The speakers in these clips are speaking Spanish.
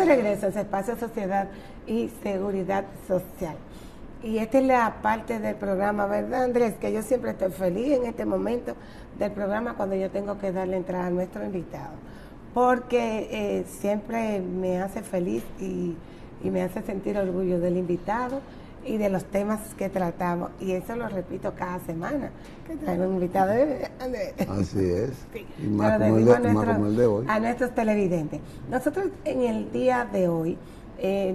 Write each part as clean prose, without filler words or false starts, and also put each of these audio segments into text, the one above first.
regreso a ese espacio de Sociedad y Seguridad Social. Y esta es la parte del programa, ¿verdad, Andrés? Que yo siempre estoy feliz en este momento del programa cuando yo tengo que darle entrada a nuestro invitado. Porque siempre me hace feliz y me hace sentir orgullo del invitado y de los temas que tratamos. Y eso lo repito cada semana, que traemos un invitado. Así es. Sí. Y más como el de hoy. A nuestros televidentes. Nosotros en el día de hoy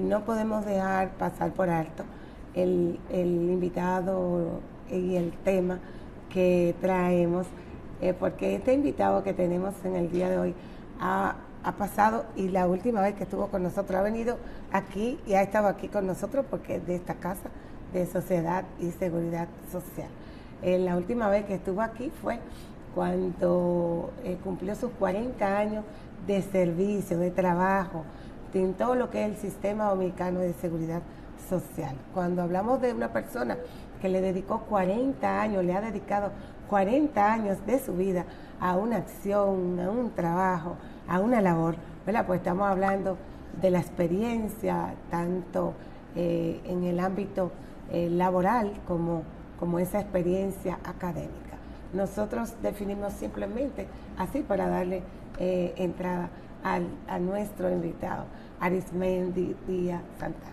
no podemos dejar pasar por alto el invitado y el tema que traemos, porque este invitado que tenemos en el día de hoy ha pasado, y la última vez que estuvo con nosotros ha venido aquí y ha estado aquí con nosotros porque es de esta casa de Sociedad y Seguridad Social. La última vez que estuvo aquí fue cuando cumplió sus 40 años de servicio, de trabajo, en todo lo que es el sistema dominicano de seguridad social. Cuando hablamos de una persona que le dedicó 40 años, le ha dedicado 40 años de su vida a una acción, a un trabajo, a una labor, ¿verdad? Pues estamos hablando de la experiencia tanto en el ámbito laboral como esa experiencia académica. Nosotros definimos simplemente así para darle entrada a nuestro invitado, Arismendi Díaz Santana.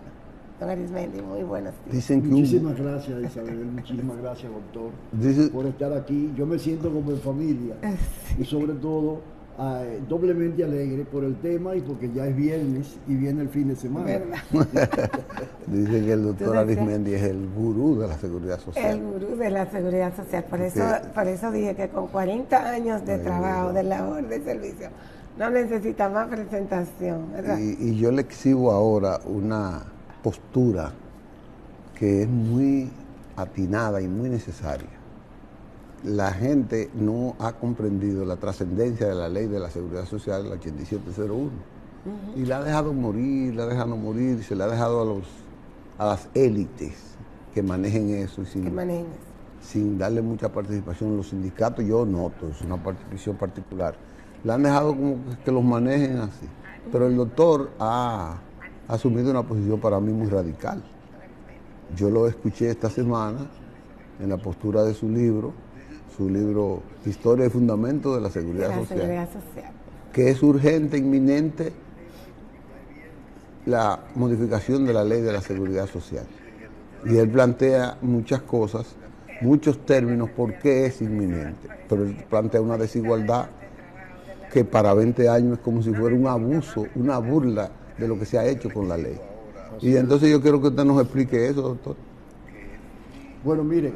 Don Arismendi, muy buenos días. Muchísimas gracias, Isabel, muchísimas gracias, doctor, por estar aquí. Yo me siento como en familia y sobre todo doblemente alegre por el tema y porque ya es viernes y viene el fin de semana. Dicen que el doctor Arismendi es el gurú de la seguridad social. El gurú de la seguridad social. Por eso dije que con 40 años de trabajo, de labor, de servicio, no necesita más presentación, ¿verdad? Y yo le exhibo ahora una postura que es muy atinada y muy necesaria. La gente no ha comprendido la trascendencia de la ley de la seguridad social, la 8701, y la ha dejado morir, se la ha dejado a las élites que manejen eso, y sin darle mucha participación. Los sindicatos, yo noto, es una participación particular, la han dejado como que los manejen así, pero el doctor ha asumido una posición para mí muy radical. Yo lo escuché esta semana en la postura de su libro Historia y Fundamento de la Seguridad Social, que es urgente, inminente la modificación de la ley de la seguridad social. Y él plantea muchas cosas, muchos términos, por qué es inminente, pero él plantea una desigualdad que para 20 años es como si fuera un abuso, una burla de lo que se ha hecho con la ley. Y entonces yo quiero que usted nos explique eso, doctor. Bueno, mire,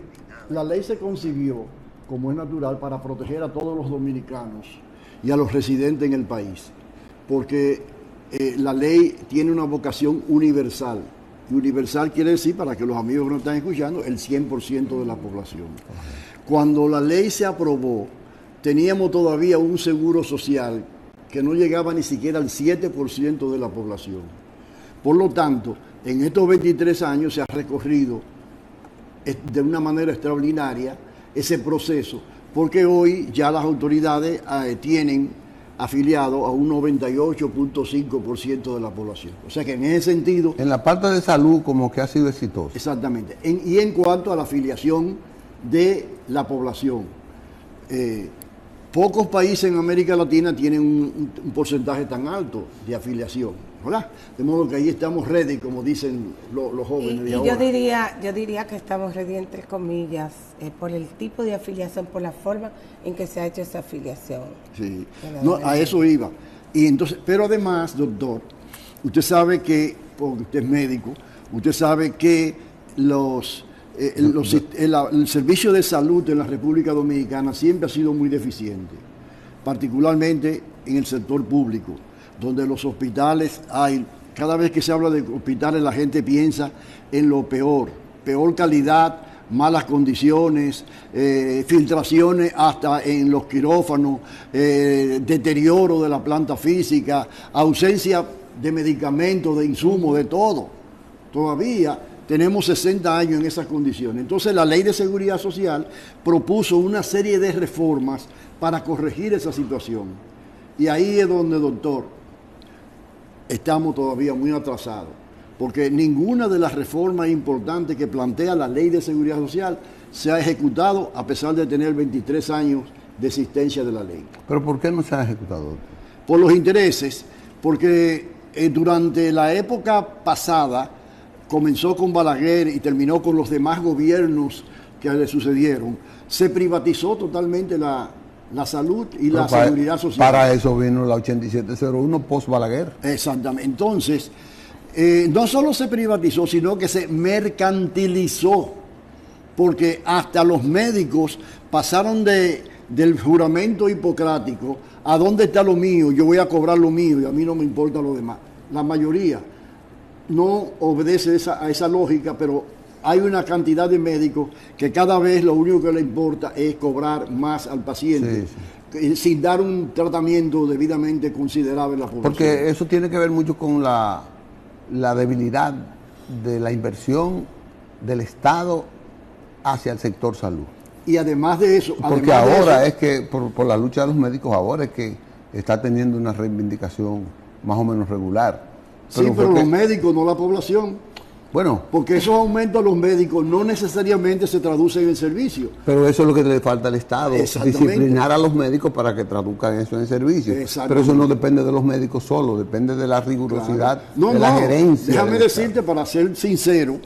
la ley se concibió, como es natural, para proteger a todos los dominicanos y a los residentes en el país, porque la ley tiene una vocación universal. Y universal quiere decir, para que los amigos que nos están escuchando, el 100% de la población. Cuando la ley se aprobó, teníamos todavía un seguro social que no llegaba ni siquiera al 7% de la población. Por lo tanto, en estos 23 años se ha recorrido de una manera extraordinaria ese proceso, porque hoy ya las autoridades tienen afiliado a un 98.5% de la población. O sea que en ese sentido... En la parte de salud como que ha sido exitoso. Exactamente. Y en cuanto a la afiliación de la población, pocos países en América Latina tienen un porcentaje tan alto de afiliación, ¿verdad? De modo que ahí estamos ready, como dicen los jóvenes de ahora. Yo diría que estamos ready, entre comillas, por el tipo de afiliación, por la forma en que se ha hecho esa afiliación. Sí, no, a eso iba. Y entonces, pero además, doctor, usted sabe que, porque usted es médico, usted sabe que el servicio de salud en la República Dominicana siempre ha sido muy deficiente, particularmente en el sector público, donde los hospitales cada vez que se habla de hospitales la gente piensa en lo peor calidad, malas condiciones, filtraciones hasta en los quirófanos, deterioro de la planta física, ausencia de medicamentos, de insumos, de todo. Todavía tenemos 60 años en esas condiciones. Entonces la Ley de Seguridad Social propuso una serie de reformas para corregir esa situación. Y ahí es donde, doctor, estamos todavía muy atrasados, porque ninguna de las reformas importantes que plantea la Ley de Seguridad Social se ha ejecutado a pesar de tener 23 años de existencia de la ley. ¿Pero por qué no se ha ejecutado, doctor? Por los intereses, porque durante la época pasada comenzó con Balaguer y terminó con los demás gobiernos que le sucedieron, se privatizó totalmente la salud y la seguridad social. Para eso vino la 8701 post Balaguer. Exactamente. Entonces, no solo se privatizó, sino que se mercantilizó, porque hasta los médicos pasaron del juramento hipocrático a dónde está lo mío, yo voy a cobrar lo mío y a mí no me importa lo demás. La mayoría no obedece a esa lógica, pero hay una cantidad de médicos que cada vez lo único que le importa es cobrar más al paciente, sin dar un tratamiento debidamente considerable a la población. Porque eso tiene que ver mucho con la debilidad de la inversión del Estado hacia el sector salud. Y además de eso... Porque ahora es que, por la lucha de los médicos, ahora es que está teniendo una reivindicación más o menos regular. Pero los médicos, no la población. Bueno. Porque esos aumentos a los médicos no necesariamente se traducen en servicio. Pero eso es lo que le falta al Estado, disciplinar a los médicos para que traduzcan eso en servicio. Pero eso no depende de los médicos solo, depende de la rigurosidad de la gerencia. Déjame decirte, para ser sincero,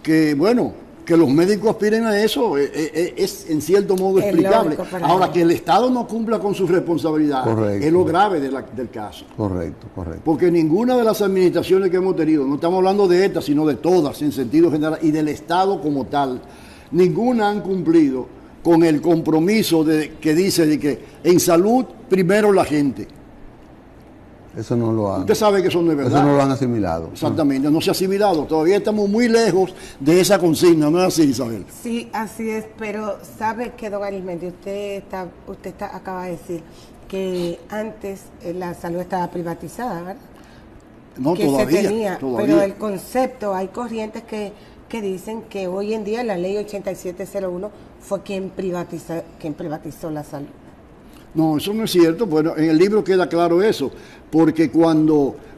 que bueno, que los médicos aspiren a eso es en cierto modo explicable. Ahora, que el Estado no cumpla con su responsabilidad es lo grave del caso. Correcto. Porque ninguna de las administraciones que hemos tenido, no estamos hablando de estas, sino de todas en sentido general, y del Estado como tal, ninguna han cumplido con el compromiso que dice de que en salud primero la gente. Eso no lo han. Usted sabe que eso no es verdad. Eso no lo han asimilado. Exactamente, no se ha asimilado. Todavía estamos muy lejos de esa consigna, ¿no es así, Isabel? Sí, así es, pero sabe que, don Arismendi, usted acaba de decir que antes la salud estaba privatizada, ¿verdad? No, que todavía, se tenía, todavía. Pero el concepto, hay corrientes que dicen que hoy en día la ley 8701 fue quien privatizó la salud. No, eso no es cierto. Bueno, en el libro queda claro eso, porque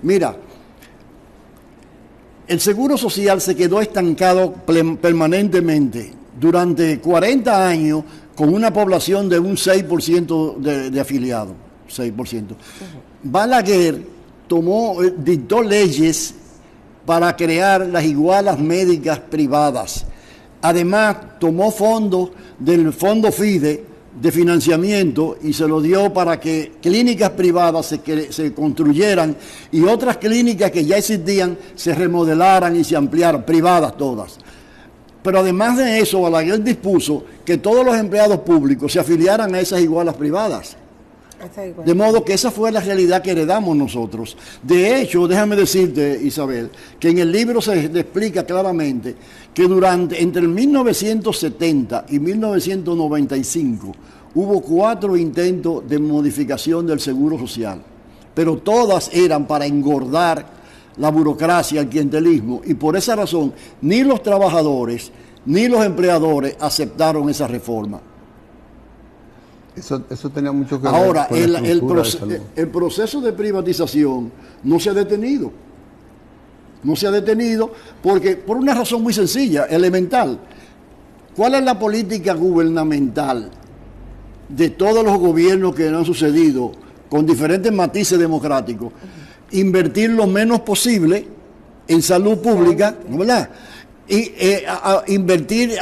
mira, el Seguro Social se quedó estancado permanentemente durante 40 años con una población de un 6% de afiliados, 6%. Balaguer dictó leyes para crear las igualas médicas privadas. Además, tomó fondos del Fondo FIDE de financiamiento y se lo dio para que clínicas privadas se construyeran y otras clínicas que ya existían se remodelaran y se ampliaran, privadas todas. Pero además de eso, Balaguer dispuso que todos los empleados públicos se afiliaran a esas igualas privadas. De modo que esa fue la realidad que heredamos nosotros. De hecho, déjame decirte, Isabel, que en el libro se explica claramente que entre el 1970 y 1995 hubo 4 intentos de modificación del Seguro Social, pero todas eran para engordar la burocracia, el clientelismo, y por esa razón ni los trabajadores ni los empleadores aceptaron esa reforma. Eso tenía mucho que ver ahora, con el proceso de privatización no se ha detenido. No se ha detenido porque, por una razón muy sencilla, elemental. ¿Cuál es la política gubernamental de todos los gobiernos que han sucedido con diferentes matices democráticos? Invertir lo menos posible en salud pública, ¿verdad? Y invertir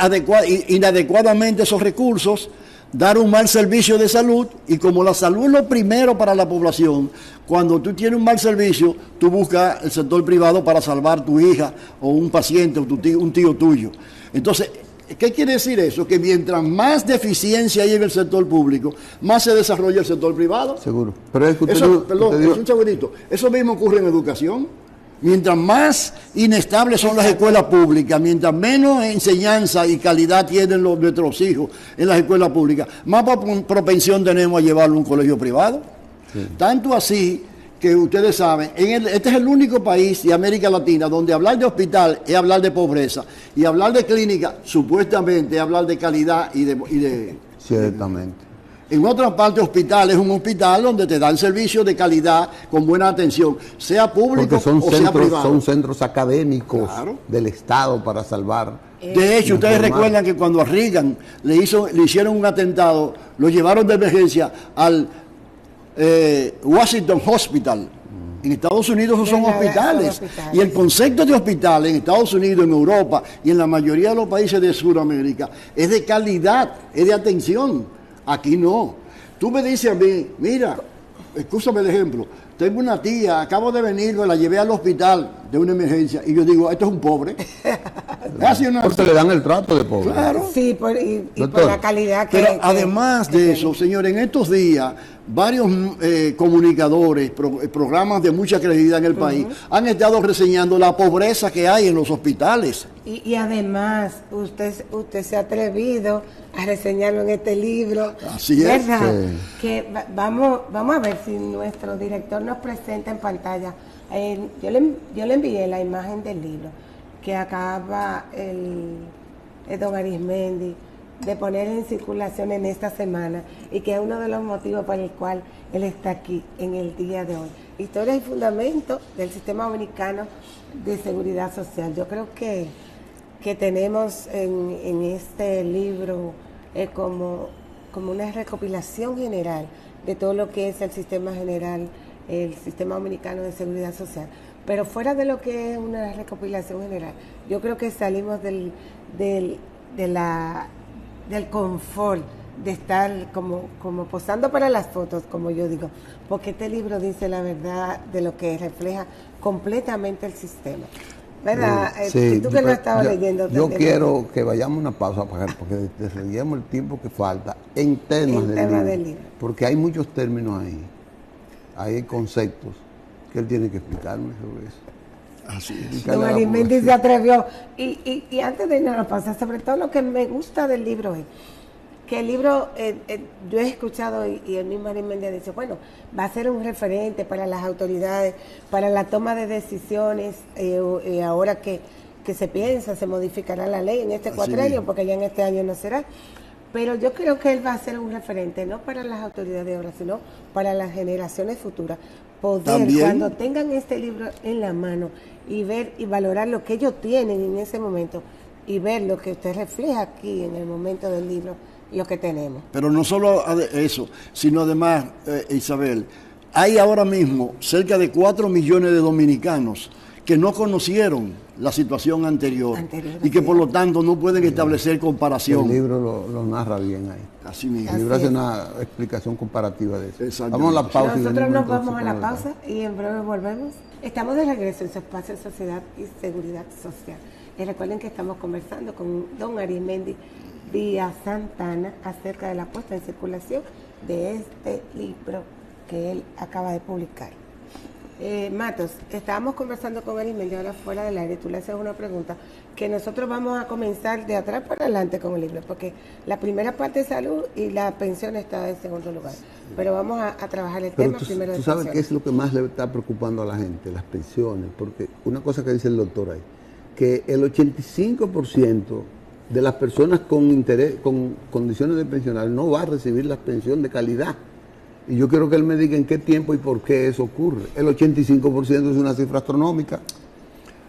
inadecuadamente esos recursos, dar un mal servicio de salud, y como la salud es lo primero para la población, cuando tú tienes un mal servicio, tú buscas el sector privado para salvar tu hija o un paciente o un tío tuyo. Entonces, ¿qué quiere decir eso? Que mientras más deficiencia hay en el sector público, más se desarrolla el sector privado. Seguro. Pero es que un segundito. Eso mismo ocurre en educación. Mientras más inestables son las escuelas públicas, mientras menos enseñanza y calidad tienen nuestros hijos en las escuelas públicas, más propensión tenemos a llevarlo a un colegio privado. Sí. Tanto así que ustedes saben, este es el único país de América Latina donde hablar de hospital es hablar de pobreza y hablar de clínica supuestamente es hablar de calidad y de Ciertamente. En otra parte, hospital es un hospital donde te dan servicios de calidad con buena atención, sea público o sea privado. Son centros académicos Claro. del Estado para salvar. De hecho, ustedes recuerdan que cuando a Reagan le hicieron un atentado, lo llevaron de emergencia al Washington Hospital. En Estados Unidos esos son hospitales. Y el concepto de hospital en Estados Unidos, en Europa y en la mayoría de los países de Sudamérica es de calidad, es de atención. Aquí no. Tú me dices a mí, mira, escúchame el ejemplo, tengo una tía, acabo de venir, me la llevé al hospital de una emergencia y yo digo, esto es un pobre. Porque le dan el trato de pobre. Claro. Sí, y por la calidad que... Pero además de eso, señores, en estos días, varios comunicadores, programas de mucha credibilidad en el país, han estado reseñando la pobreza que hay en los hospitales. Y además, usted se ha atrevido a reseñarlo en este libro. Así es. ¿Verdad? Sí. Que vamos a ver si nuestro director nos presenta en pantalla. Yo le envié la imagen del libro que acaba el don Arismendi de poner en circulación en esta semana y que es uno de los motivos por el cual él está aquí en el día de hoy. Historia y fundamentos del Sistema Dominicano de Seguridad Social. Yo creo que tenemos en este libro como una recopilación general de todo lo que es el sistema general, el Sistema Dominicano de Seguridad Social. Pero fuera de lo que es una recopilación general, yo creo que salimos del confort de estar como posando para las fotos, como yo digo, porque este libro dice la verdad de lo que refleja completamente el sistema. ¿Verdad? Sí, tú que lo has estado leyendo. Yo quiero que vayamos a una pausa porque desarrollemos el tiempo que falta en temas del libro. Porque hay muchos términos ahí, hay conceptos que él tiene que explicarme sobre eso. Así es. Don Arismendi se atrevió. Y antes de irnos a la pausa, sobre todo lo que me gusta del libro es que el libro, yo he escuchado y el mismo Arismendi ha dicho, bueno, va a ser un referente para las autoridades, para la toma de decisiones, ahora que se piensa, se modificará la ley en este cuatrenio, porque ya en este año no será. Pero yo creo que él va a ser un referente, no para las autoridades de ahora, sino para las generaciones futuras. Poder, ¿también? Cuando tengan este libro en la mano y ver y valorar lo que ellos tienen en ese momento y ver lo que usted refleja aquí en el momento del libro, lo que tenemos. Pero no solo eso, sino además, Isabel, hay ahora mismo cerca de 4 millones de dominicanos que no conocieron la situación anterior y que por lo tanto no pueden establecer comparación. El libro lo narra bien ahí. Así mismo. El libro hace una explicación comparativa de eso. Vamos a la pausa. Nosotros nos vamos a la pausa y en breve volvemos. Estamos de regreso en su espacio de Sociedad y Seguridad Social. Y recuerden que estamos conversando con don Arismendi Díaz Santana acerca de la puesta en circulación de este libro que él acaba de publicar. Matos, estábamos conversando con Arismendi ahora fuera del aire, tú le haces una pregunta, que nosotros vamos a comenzar de atrás para adelante con el libro, porque la primera parte es salud y la pensión está en segundo lugar, pero vamos a trabajar el tema primero de ¿tú sabes pensiones? qué es lo que más le está preocupando a la gente? Las pensiones, porque una cosa que dice el doctor ahí, que el 85% de las personas con condiciones de pensionar no va a recibir la pensión de calidad. Y yo quiero que él me diga en qué tiempo y por qué eso ocurre. El 85% es una cifra astronómica.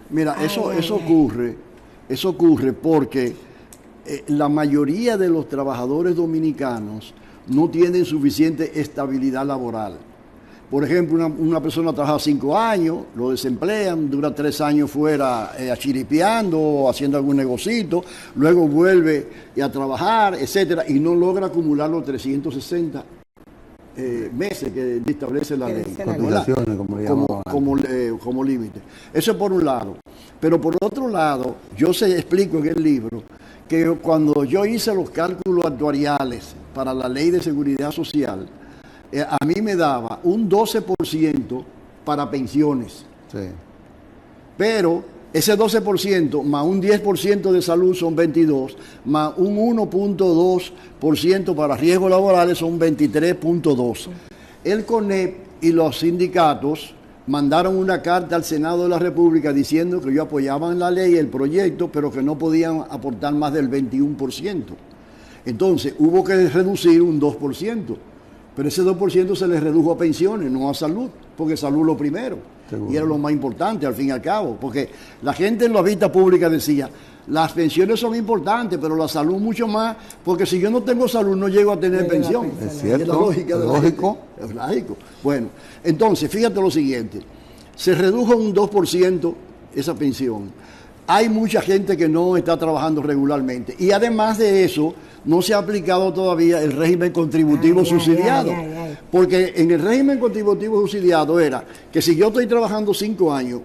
Mira, eso ocurre porque la mayoría de los trabajadores dominicanos no tienen suficiente estabilidad laboral. Por ejemplo, una persona trabaja 5 años, lo desemplean, dura 3 años fuera achiripeando, haciendo algún negocito, luego vuelve a trabajar, etcétera, y no logra acumular los 360 meses que establece la ley. Cotizaciones, como le llamamos como límite. Eso es por un lado. Pero por otro lado, yo explico en el libro que cuando yo hice los cálculos actuariales para la Ley de Seguridad Social, a mí me daba un 12% para pensiones. Sí. Pero ese 12% más un 10% de salud son 22, más un 1.2% para riesgos laborales son 23.2. El CONEP y los sindicatos mandaron una carta al Senado de la República diciendo que ellos apoyaban la ley, el proyecto, pero que no podían aportar más del 21%. Entonces hubo que reducir un 2%, pero ese 2% se le redujo a pensiones, no a salud, porque salud lo primero. Seguro. Y era lo más importante al fin y al cabo, porque la gente en la vista pública decía, las pensiones son importantes, pero la salud mucho más, porque si yo no tengo salud no llego a tener pensión. Es cierto, es la lógica de lógico. Es lógico. Bueno, entonces fíjate lo siguiente, se redujo un 2% esa pensión. Hay mucha gente que no está trabajando regularmente y además de eso no se ha aplicado todavía el régimen contributivo subsidiado. Porque en el régimen contributivo subsidiado era que si yo estoy trabajando 5 años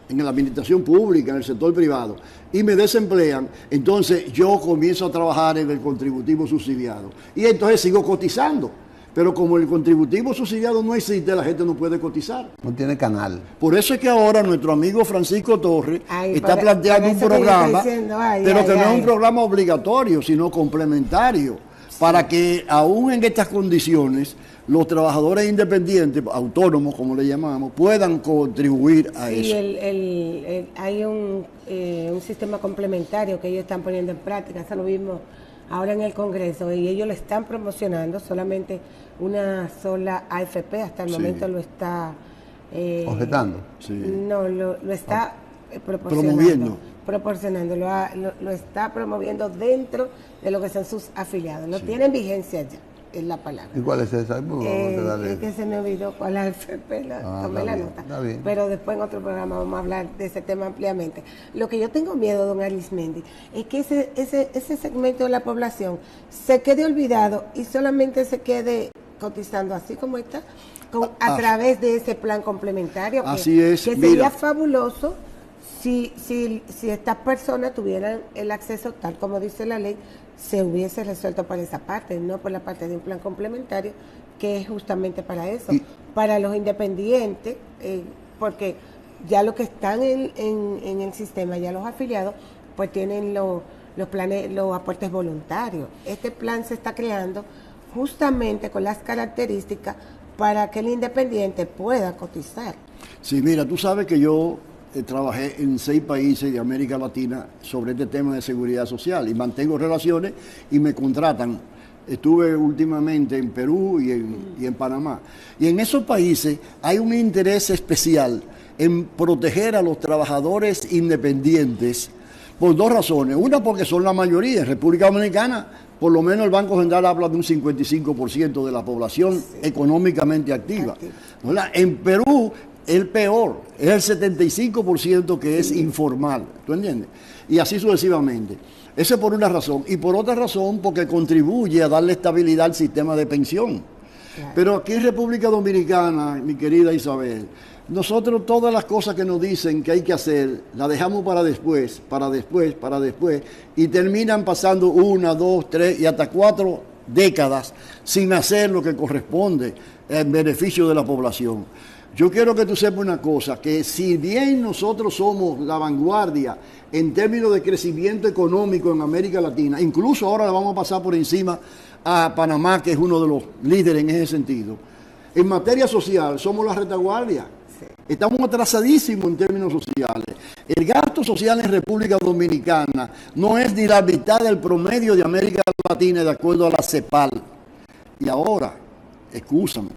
en la administración pública, en el sector privado, y me desemplean, entonces yo comienzo a trabajar en el contributivo subsidiado. Y entonces sigo cotizando. Pero como el contributivo subsidiado no existe, la gente no puede cotizar. No tiene canal. Por eso es que ahora nuestro amigo Francisco Torres está planteando un programa, pero que no es un programa obligatorio, sino complementario, para que aún en estas condiciones los trabajadores independientes, autónomos como le llamamos, puedan contribuir a eso. Hay un sistema complementario que ellos están poniendo en práctica, eso lo vimos ahora en el Congreso, y ellos lo están promocionando, solamente una sola AFP hasta el momento lo está... objetando. No, lo está proporcionando, lo está promoviendo dentro de lo que son sus afiliados. No tienen vigencia ya, es la palabra. ¿Y cuál es esa? Es que se me olvidó cuál es la AFP, tomé la nota. Pero después en otro programa vamos a hablar de ese tema ampliamente. Lo que yo tengo miedo, don Arismendi, es que ese segmento de la población se quede olvidado y solamente se quede cotizando así como está, a través de ese plan complementario. Así es. Que sería fabuloso si estas personas tuvieran el acceso, tal como dice la ley, se hubiese resuelto por esa parte, no por la parte de un plan complementario, que es justamente para eso, para los independientes, porque ya los que están en el sistema, ya los afiliados, pues tienen los planes, los aportes voluntarios. Este plan se está creando justamente con las características para que el independiente pueda cotizar. Sí, mira, tú sabes que yo trabajé en 6 países de América Latina sobre este tema de seguridad social y mantengo relaciones y me contratan. Estuve últimamente en Perú y en Panamá. Y en esos países hay un interés especial en proteger a los trabajadores independientes por 2 razones. Una, porque son la mayoría. En República Dominicana, por lo menos el Banco Central habla de un 55% de la población económicamente activa. En Perú, el peor, es el 75% que es informal, ¿tú entiendes? Y así sucesivamente. Eso es por una razón. Y por otra razón, porque contribuye a darle estabilidad al sistema de pensión. Claro. Pero aquí en República Dominicana, mi querida Isabel, nosotros todas las cosas que nos dicen que hay que hacer, las dejamos para después, y terminan pasando 1, 2, 3 y hasta 4 décadas sin hacer lo que corresponde en beneficio de la población. Yo quiero que tú sepas una cosa, que si bien nosotros somos la vanguardia en términos de crecimiento económico en América Latina, incluso ahora le vamos a pasar por encima a Panamá, que es uno de los líderes en ese sentido, en materia social somos la retaguardia. Estamos atrasadísimos en términos sociales. El gasto social en República Dominicana no es ni la mitad del promedio de América Latina de acuerdo a la CEPAL. Y ahora, excúsame,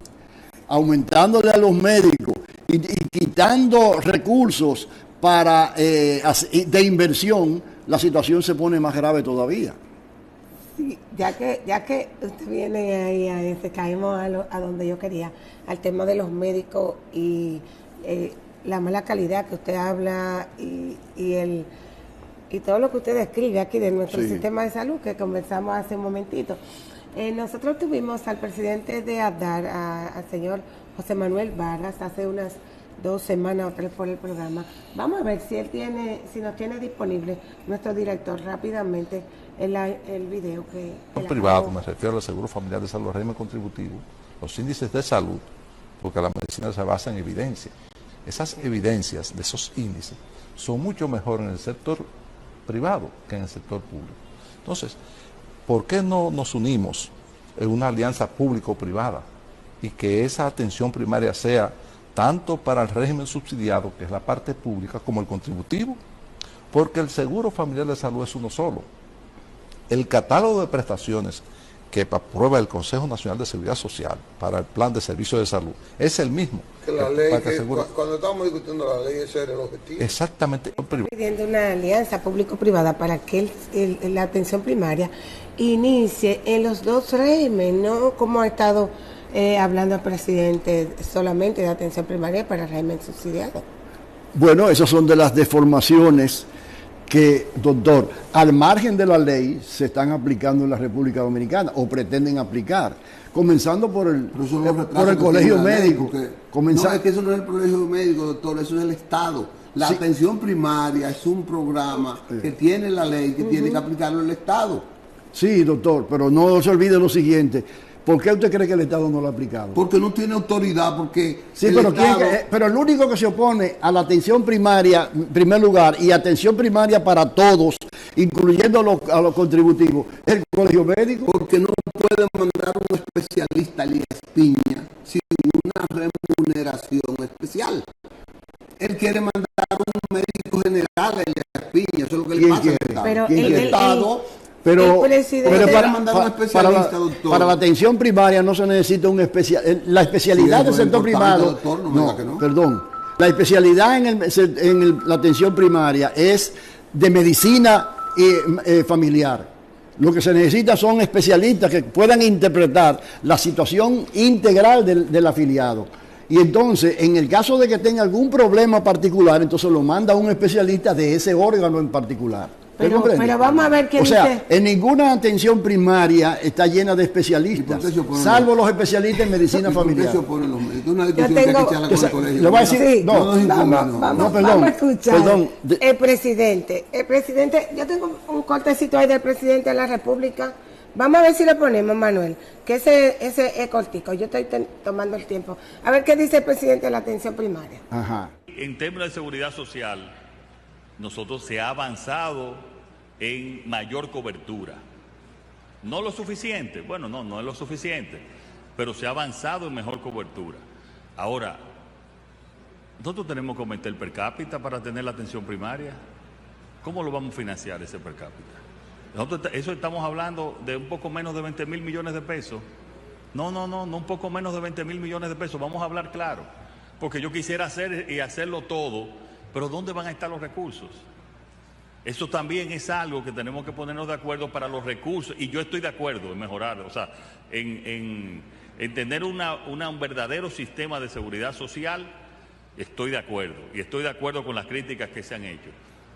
aumentándole a los médicos y quitando recursos de inversión, la situación se pone más grave todavía. Sí, ya que usted viene ahí a ese, caemos a donde yo quería, al tema de los médicos y la mala calidad que usted habla y todo lo que usted describe aquí de nuestro sistema de salud que conversamos hace un momentito. Nosotros tuvimos al presidente de ADAR, al señor José Manuel Vargas, hace unas 2 semanas o 3 por el programa. Vamos a ver si nos tiene disponible nuestro director rápidamente el video que... privado, me refiero al Seguro Familiar de Salud, al régimen contributivo, los índices de salud, porque la medicina se basa en evidencia. Esas evidencias de esos índices son mucho mejor en el sector privado que en el sector público. Entonces, ¿por qué no nos unimos en una alianza público-privada y que esa atención primaria sea tanto para el régimen subsidiado, que es la parte pública, como el contributivo? Porque el Seguro Familiar de Salud es uno solo. el catálogo de prestaciones que aprueba el Consejo Nacional de Seguridad Social para el Plan de Servicios de Salud es el mismo. Que la ley, cuando estábamos discutiendo la ley, ese era el objetivo. Exactamente. Pidiendo una alianza público-privada para que la atención primaria inicie en los dos regímenes, no como ha estado hablando el presidente solamente de atención primaria para el régimen subsidiado. Bueno, esas son de las deformaciones que, doctor, al margen de la ley se están aplicando en la República Dominicana o pretenden aplicar, comenzando por el colegio médico. No, es que eso no es el colegio médico, doctor, eso es el Estado. La atención primaria es un programa que tiene la ley, que tiene que aplicarlo el Estado. Sí, doctor, pero no se olvide lo siguiente. ¿Por qué usted cree que el Estado no lo ha aplicado? Porque no tiene autoridad, porque sí, pero el único que se opone a la atención primaria, en primer lugar, y atención primaria para todos, incluyendo a los contributivos, es el colegio médico. Porque no puede mandar un especialista a Elías Piña sin una remuneración especial. Él quiere mandar un médico general a Elías Piña, eso es lo que le pasa. Pero el Estado... Pero para la atención primaria no se necesita un especial. La especialidad del sector primario. Doctor, perdón. La especialidad en la atención primaria es de medicina familiar. Lo que se necesita son especialistas que puedan interpretar la situación integral del afiliado. Y entonces, en el caso de que tenga algún problema particular, entonces lo manda a un especialista de ese órgano en particular. Pero vamos a ver qué dice. O sea, en ninguna atención primaria está llena de especialistas, salvo los especialistas en medicina familiar. ¿Por qué se oponen los médicos? Una discusión que hay que echarla con el colegio. Le voy a decir, sí, vamos a escuchar. El presidente, yo tengo un cortecito ahí del presidente de la República. Vamos a ver si lo ponemos, Manuel, que ese es cortico. Yo estoy tomando el tiempo. A ver qué dice el presidente de la atención primaria. Ajá. En términos de seguridad social, nosotros se ha avanzado en mayor cobertura. No lo suficiente, bueno, no es lo suficiente, pero se ha avanzado en mejor cobertura. Ahora, nosotros tenemos que aumentar el per cápita para tener la atención primaria. ¿Cómo lo vamos a financiar ese per cápita? Nosotros eso estamos hablando de un poco menos de 20,000 millones de pesos. No un poco menos de 20,000 millones de pesos, vamos a hablar claro, porque yo quisiera hacerlo todo, pero ¿dónde van a estar los recursos? Eso también es algo que tenemos que ponernos de acuerdo para los recursos, y yo estoy de acuerdo en mejorar, o sea, en tener un verdadero sistema de seguridad social, estoy de acuerdo, y estoy de acuerdo con las críticas que se han hecho,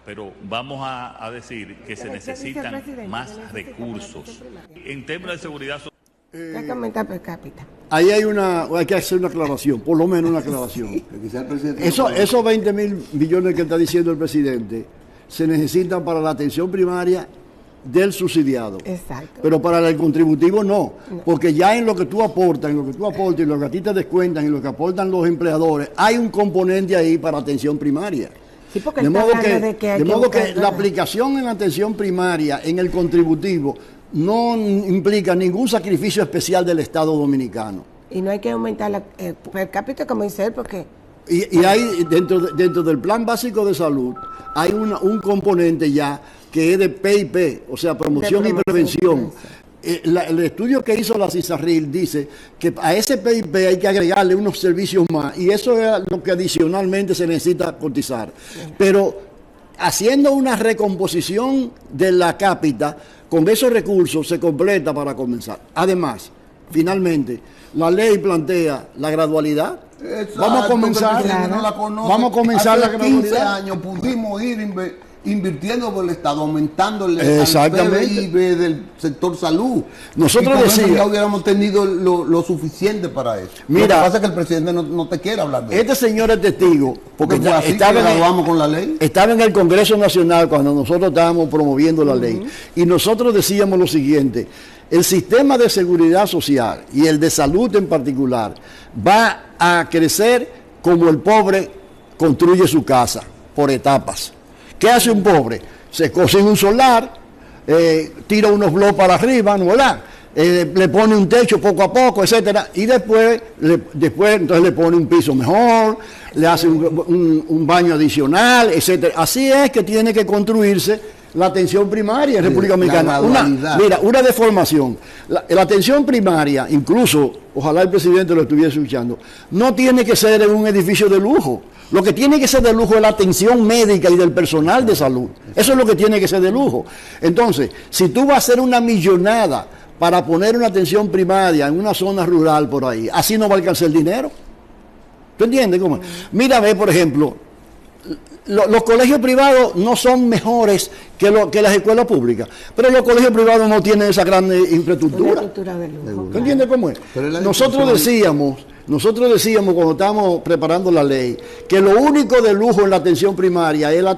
pero vamos a decir que se necesitan más recursos. En términos de seguridad social, hay que aumentar per cápita. Ahí hay que hacer una aclaración, por lo menos una aclaración. Sí. Esos 20,000 millones que está diciendo el presidente se necesitan para la atención primaria del subsidiado. Exacto. Pero para el contributivo no, porque ya en lo que tú aportas, y lo que a ti te descuentan, y lo que aportan los empleadores, hay un componente ahí para atención primaria. Sí, porque de modo que la aplicación en la atención primaria, en el contributivo, no implica ningún sacrificio especial del Estado dominicano. Y no hay que aumentar la per cápita, como dice él, porque... Y hay, dentro del Plan Básico de Salud, hay un componente ya que es de PIP, o sea, promoción y prevención. El estudio que hizo la CISARRIL dice que a ese PIP hay que agregarle unos servicios más, y eso es lo que adicionalmente se necesita cotizar. Pero haciendo una recomposición de la cápita, con esos recursos se completa para comenzar. Además, finalmente, la ley plantea la gradualidad. Exacto, vamos a comenzar, no la conoce. Vamos a comenzar hace la gradualidad. 15 años pudimos ir invirtiendo por el Estado, aumentando el PIB del sector salud. Nosotros decíamos, ya hubiéramos tenido lo suficiente para eso. Mira, lo que pasa es que el presidente no te quiere hablar de eso. Este señor es testigo, porque ya estaba en el Congreso Nacional cuando nosotros estábamos promoviendo la ley, y nosotros decíamos lo siguiente: el sistema de seguridad social y el de salud en particular va a crecer como el pobre construye su casa, por etapas. ¿Qué hace un pobre? Se cocina un solar, tira unos bloques para arriba, ¿no? Le pone un techo poco a poco, etcétera, y después entonces le pone un piso mejor, le hace un baño adicional, etcétera. Así es que tiene que construirse la atención primaria en Sí, República Dominicana. gradualidad. Una deformación. La atención primaria, incluso, ojalá el presidente lo estuviese escuchando, no tiene que ser en un edificio de lujo. Lo que tiene que ser de lujo es la atención médica y del personal de salud. Eso es lo que tiene que ser de lujo. Entonces, si tú vas a hacer una millonada para poner una atención primaria en una zona rural por ahí, así no va a alcanzar el dinero. ¿Tú entiendes cómo? Mira, ve, por ejemplo, los colegios privados no son mejores que las escuelas públicas, pero los colegios privados no tienen esa gran infraestructura. Una cultura de lujo. ¿Tú entiendes cómo es? Nosotros decíamos cuando estábamos preparando la ley que lo único de lujo en la atención primaria es la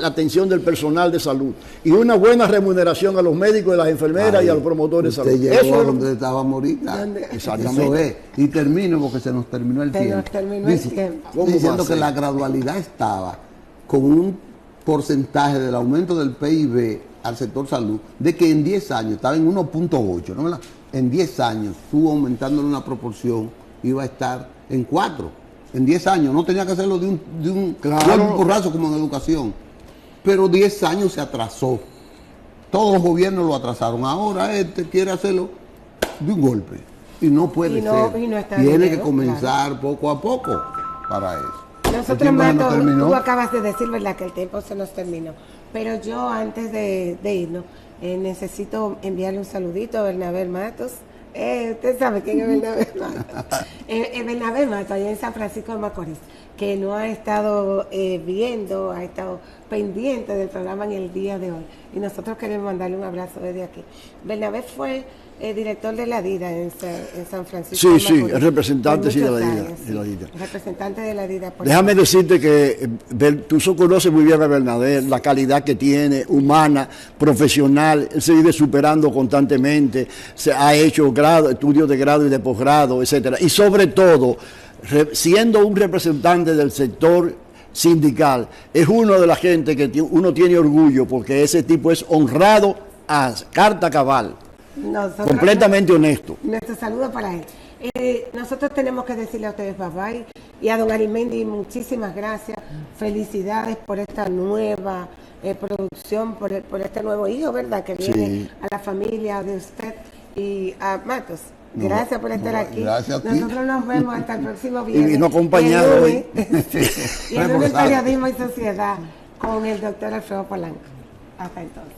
atención del personal de salud y una buena remuneración a los médicos, a las enfermeras y a los promotores de salud. Usted llegó a donde estábamos ahorita. Exactamente. Eso es. Y termino porque se nos terminó el tiempo. Diciendo que la gradualidad estaba con un porcentaje del aumento del PIB al sector salud, de que en 10 años estaba en 1.8, ¿no? ¿Verdad? En 10 años estuvo aumentando en una proporción, iba a estar en 4. En 10 años, no tenía que hacerlo de un porrazo como en educación. Pero 10 años se atrasó. Todos los gobiernos lo atrasaron. Ahora este quiere hacerlo de un golpe. Y no puede ser. Tiene que comenzar poco a poco para eso. Nosotros, Mato, tú acabas de decir, ¿verdad?, que el tiempo se nos terminó. Pero yo, antes de irnos, necesito enviarle un saludito a Bernabé Matos. Usted sabe quién es Bernabé Matos. Bernabé Matos, allá en San Francisco de Macorís, que no ha estado viendo, ha estado pendiente del programa en el día de hoy. Y nosotros queremos mandarle un abrazo desde aquí. Bernabé fue director de la DIDA en San Francisco. Sí, el representante de la DIDA. El representante de la DIDA. Déjame decirte que tú conoces muy bien a Bernabé, la calidad que tiene, humana, profesional, él se vive superando constantemente, se ha hecho estudios de grado y de posgrado, etcétera. Y sobre todo, siendo un representante del sector sindical, es uno de la gente que uno tiene orgullo, porque ese tipo es honrado a carta cabal. Completamente honesto. Nuestro saludo para él. Nosotros tenemos que decirle a ustedes bye bye y a don Arimendi muchísimas gracias, felicidades por esta nueva producción, por este nuevo hijo, ¿verdad?, que viene a la familia de usted y a Matos. Gracias por estar aquí. Gracias a ti. Nosotros nos vemos hasta el próximo viernes. Y no acompañado hoy. Y en el Periodismo y Sociedad con el doctor Alfredo Polanco. Hasta entonces.